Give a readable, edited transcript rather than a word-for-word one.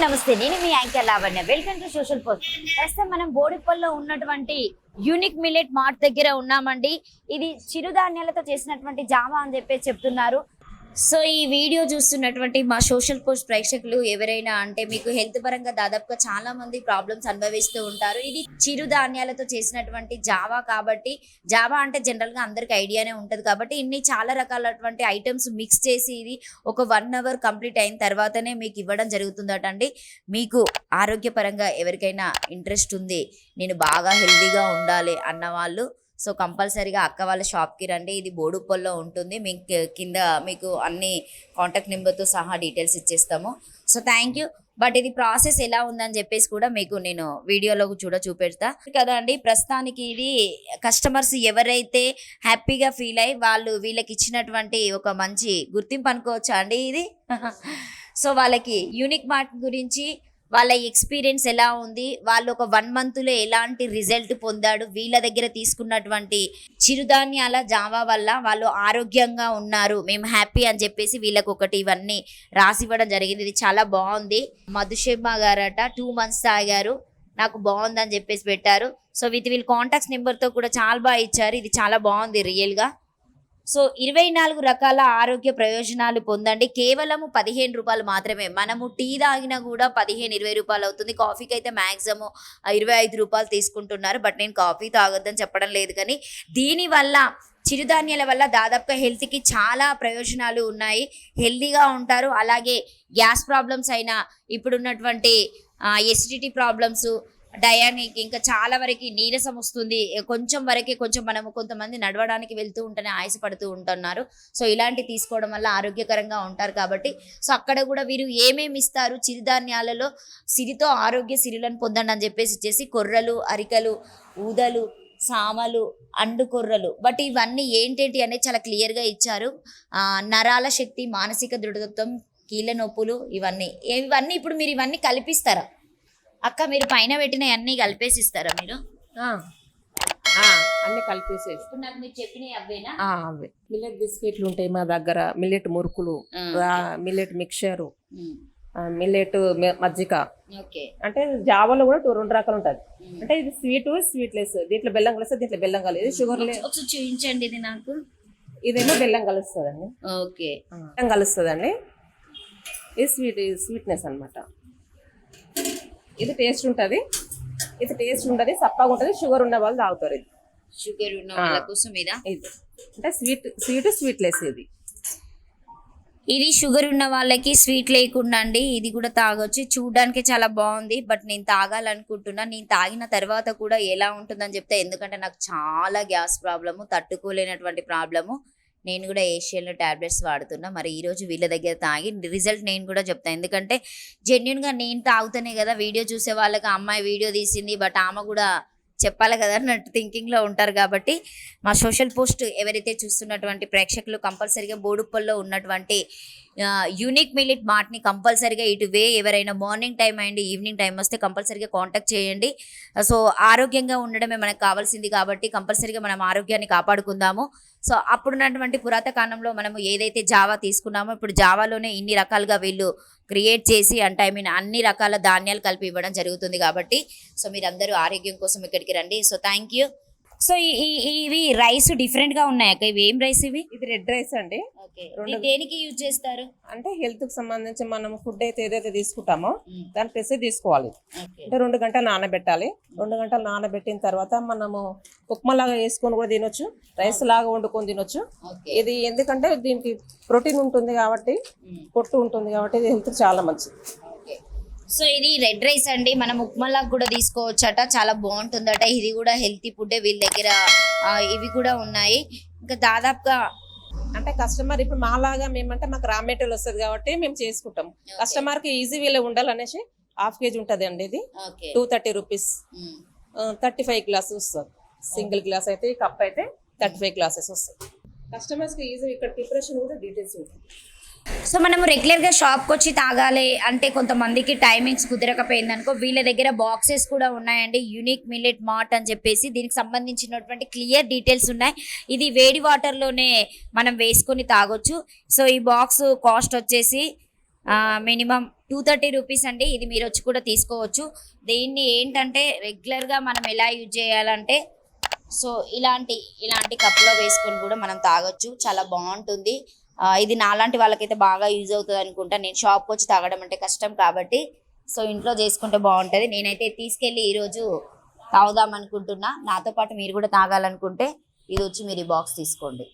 నమస్తే, నేను మీ anchor Lavanya. Welcome to social post. ప్రస్తుతం మనం బోడిపల్లో ఉన్నటువంటి యూనిక్ మిల్లెట్ మార్ట్ దగ్గర ఉన్నామండి. ఇది చిరుధాన్యాలతో చేసినటువంటి జావా అని చెప్పేసి చెప్తున్నారు. సో ఈ వీడియో చూస్తున్నటువంటి మా సోషల్ పోస్ట్ ప్రేక్షకులు ఎవరైనా అంటే మీకు హెల్త్ పరంగా దాదాపుగా చాలా మంది ప్రాబ్లమ్స్ అనుభవిస్తూ ఉంటారు. ఇది చిరుధాన్యాలతో చేసినటువంటి జావా కాబట్టి, జావా అంటే జనరల్గా అందరికి ఐడియానే ఉంటుంది కాబట్టి ఇన్ని చాలా రకాలటువంటి ఐటమ్స్ మిక్స్ చేసి ఇది ఒక 1 అవర్ కంప్లీట్ అయిన తర్వాతనే మీకు ఇవ్వడం జరుగుతుందట అండి. మీకు ఆరోగ్యపరంగా ఎవరికైనా ఇంట్రెస్ట్ ఉంది, నేను బాగా హెల్తీగా ఉండాలి అన్న వాళ్ళు సో కంపల్సరీగా అక్క వాళ్ళ షాప్కి రండి. ఇది బోడుప్పల్లో ఉంటుంది. మీకు కింద మీకు అన్ని కాంటాక్ట్ నెంబర్తో సహా డీటెయిల్స్ ఇచ్చేస్తాము. So thank you. బట్ ఇది ప్రాసెస్ ఎలా ఉందని చెప్పేసి కూడా మీకు నేను వీడియోలో చూపెడతా కదా అండి. ప్రస్తుతానికి ఇది కస్టమర్స్ ఎవరైతే హ్యాపీగా ఫీల్ అయ్యి వాళ్ళు వీళ్ళకి ఇచ్చినటువంటి ఒక మంచి గుర్తింపు అనుకోవచ్చా అండి ఇది. సో వాళ్ళకి యూనిక్ మార్ట్ గురించి వాళ్ళ ఎక్స్పీరియన్స్ ఎలా ఉంది, వాళ్ళు ఒక 1 మంత్లో ఎలాంటి రిజల్ట్ పొందాడు, వీళ్ళ దగ్గర తీసుకున్నటువంటి చిరుధాన్యాల జావా వల్ల వాళ్ళు ఆరోగ్యంగా ఉన్నారు, మేము హ్యాపీ అని చెప్పేసి వీళ్ళకి ఒకటి ఇవన్నీ రాసివ్వడం జరిగింది. ఇది చాలా బాగుంది. మధుషేమ గారట 2 months తాగారు, నాకు బాగుందని చెప్పేసి పెట్టారు. సో వీళ్ళ కాంటాక్ట్స్ నెంబర్తో కూడా చాలా బాగా ఇచ్చారు. ఇది చాలా బాగుంది రియల్గా. సో 24 రకాల ఆరోగ్య ప్రయోజనాలు పొందండి. కేవలం 15 రూపాయలు మాత్రమే. మనము టీ తాగినా కూడా 15-20 రూపాయలు అవుతుంది. కాఫీకి అయితే మ్యాక్సిమం 25 రూపాయలు తీసుకుంటున్నారు. బట్ నేను కాఫీ తాగొద్దని చెప్పడం లేదు, కానీ దీనివల్ల చిరుధాన్యాల వల్ల దాదాపుగా హెల్త్కి చాలా ప్రయోజనాలు ఉన్నాయి. హెల్తీగా ఉంటారు. అలాగే గ్యాస్ ప్రాబ్లమ్స్ అయినా, ఇప్పుడున్నటువంటి ఎసిడిటీ ప్రాబ్లమ్స్, డయానిక్, ఇంకా చాలా వరకు నీరసం వస్తుంది. మనము కొంతమంది నడవడానికి వెళ్తూ ఉంటేనే ఆయాసపడుతూ ఉంటున్నారు. సో ఇలాంటి తీసుకోవడం వల్ల ఆరోగ్యకరంగా ఉంటారు కాబట్టి సో అక్కడ కూడా వీరు ఏమేమి ఇస్తారు, చిరుధాన్యాలలో సిరితో ఆరోగ్య సిరులను పొందండి అని చెప్పేసి ఇచ్చేసి కొర్రలు, అరికలు, ఊదలు, సామలు, అండు కొర్రలు, బట్ ఇవన్నీ ఏంటేంటి అనేది చాలా క్లియర్గా ఇచ్చారు. నరాల శక్తి, మానసిక దృఢత్వం, కీళ్ళ నొప్పులు, ఇవన్నీ ఇప్పుడు మీరు ఇవన్నీ కల్పిస్తారా అక్క? మీరు పైన పెట్టిన అన్ని కలిపేసి ఇస్తారా మీరు? అన్ని కలిపేసేసి నాకు మీరు చెప్పినవి అవేనా? అవే. మిల్లెట్ బిస్కెట్లు ఉంటాయి మా దగ్గర, మిల్లెట్ మురుకులు, మిల్లెట్ మిక్చరు, మిల్లెట్ మజ్జిగ. అంటే జావాలో కూడా 2 రకాలు ఉంటుంది. అంటే ఇది స్వీట్లెస్, దీంట్లో బెల్లం కలిస్తే దీంట్లో బెల్లం కలదు, షుగర్ చూపించండి. ఇది నాకు ఇదేమో బెల్లం కలుస్తుందండి. ఓకే, బెల్లం కలుస్తుందండి. ఇది స్వీట్నెస్ అనమాట. ఇది టేస్ట్ ఉంటుంది, సప్పగా ఉంటుంది. షుగర్ ఉన్న వాళ్ళు తాగుతారు. ఇది షుగర్ ఉన్న వాళ్ళ కోసం ఇది అంటే స్వీట్లెస్. ఇది షుగర్ ఉన్న వాళ్ళకి, స్వీట్ లేకుండా అండి. ఇది కూడా తాగొచ్చు. చూడడానికి చాలా బాగుంది. బట్ నేను తాగాలనుకుంటున్నా. నేను తాగిన తర్వాత కూడా ఎలా ఉంటుందని చెప్తే, ఎందుకంటే నాకు చాలా గ్యాస్ ప్రాబ్లము, తట్టుకోలేనటువంటి ప్రాబ్లము. నేను కూడా ఏషియన్లో ట్యాబ్లెట్స్ వాడుతున్నా. మరి ఈరోజు వీళ్ళ దగ్గర తాగి రిజల్ట్ నేను కూడా చెప్తాను. ఎందుకంటే జెన్యున్గా నేను తాగుతానే కదా వీడియో చూసే వాళ్ళకి అమ్మాయి వీడియో తీసింది, బట్ ఆమె కూడా చెప్పాలి కదా అన్నట్టు థింకింగ్లో ఉంటారు. కాబట్టి మా సోషల్ పోస్ట్ ఎవరైతే చూస్తున్నటువంటి ప్రేక్షకులు కంపల్సరీగా బోడుప్పల్లో ఉన్నటువంటి యూనిక్ మిల్లెట్ మార్ట్ని కంపల్సరీగా ఎవరైనా morning time and evening time వస్తే కంపల్సరీగా కాంటాక్ట్ చేయండి. సో ఆరోగ్యంగా ఉండడమే మనకు కావాల్సింది కాబట్టి కంపల్సరీగా మనం ఆరోగ్యాన్ని కాపాడుకుందాము. సో అప్పుడున్నటువంటి పురాతకాలంలో మనము ఏదైతే జావా తీసుకున్నామో, ఇప్పుడు జావాలోనే ఇన్ని రకాలుగా వీళ్ళు క్రియేట్ చేసి అన్ని రకాల ధాన్యాలు కలిపి ఇవ్వడం జరుగుతుంది. కాబట్టి సో మీరందరూ ఆరోగ్యం కోసం ఇక్కడికి రండి. So thank you. సో ఇవి రైస్ డిఫరెంట్ గా ఉన్నాయి అక్క. ఇవి ఏం రైస్? ఇది రెడ్ రైస్ అండి. దేనికి యూజ్ చేస్తారు? అంటే హెల్త్ కి సంబంధించి మనం ఫుడ్ అయితే ఏదైతే తీసుకుంటామో దాని ప్రెస్ తీసుకోవాలి. అంటే 2 గంటలు నానబెట్టాలి. 2 గంటలు నానబెట్టిన తర్వాత మనము ఉప్మా లాగా వేసుకొని కూడా తినొచ్చు, రైస్ లాగా వండుకొని తినొచ్చు. ఇది ఎందుకంటే దీనికి ప్రోటీన్ ఉంటుంది కాబట్టి, పొట్టు ఉంటుంది కాబట్టి ఇది హెల్త్ చాలా మంచిది. సో ఇది రెడ్ రైస్ అండి. మనం ఉప్మాలాగా కూడా తీసుకోవచ్చట, చాలా బాగుంటుందట. ఇది కూడా హెల్తీ ఫుడ్ వీళ్ళ దగ్గర. ఇవి కూడా ఉన్నాయి. ఇంకా దాదాపుగా అంటే కస్టమర్ ఇప్పుడు మాలాగా మేమంటే మాకు రా మెటీరియల్ వస్తుంది కాబట్టి మేము చేసుకుంటాం. కస్టమర్ కి ఈజీ వేలో ఉండాలనేసి 1/2 kg ఉంటుంది అండి. ఇది 230 రూపీస్, 35 గ్లాసెస్ వస్తుంది. సింగిల్ గ్లాస్ అయితే, ఈ కప్ అయితే 35 గ్లాసెస్ వస్తాయి. కస్టమర్స్ కి ఈజీ. ఇక్కడ ప్రిపరేషన్ కూడా డీటెయిల్స్ ఉంటుంది. సో మనము రెగ్యులర్గా షాప్కి వచ్చి తాగాలి అంటే కొంతమందికి టైమింగ్స్ కుదరకపోయింది అనుకో, వీళ్ళ దగ్గర బాక్సెస్ కూడా ఉన్నాయండి. యూనిక్ మిల్లెట్ మార్ట్ అని చెప్పేసి దీనికి సంబంధించినటువంటి క్లియర్ డీటెయిల్స్ ఉన్నాయి. ఇది వేడి వాటర్లోనే మనం వేసుకొని తాగొచ్చు. సో ఈ బాక్స్ కాస్ట్ వచ్చేసి మినిమం 230 రూపీస్ అండి. ఇది మీరు వచ్చి కూడా తీసుకోవచ్చు. దీన్ని ఏంటంటే రెగ్యులర్గా మనం ఎలా యూజ్ చేయాలంటే సో ఇలాంటి కప్పులో వేసుకొని కూడా మనం తాగొచ్చు. చాలా బాగుంటుంది. ఇది నాలాంటి వాళ్ళకైతే బాగా యూజ్ అవుతుంది అనుకుంటా. నేను షాప్కి వచ్చి తాగడం అంటే కష్టం కాబట్టి సో ఇంట్లో చేసుకుంటే బాగుంటుంది. నేనైతే తీసుకెళ్ళి ఈరోజు తాగుదాం అనుకుంటున్నా. నాతో పాటు మీరు కూడా తాగాలనుకుంటే ఇది వచ్చి మీరు ఈ బాక్స్ తీసుకోండి.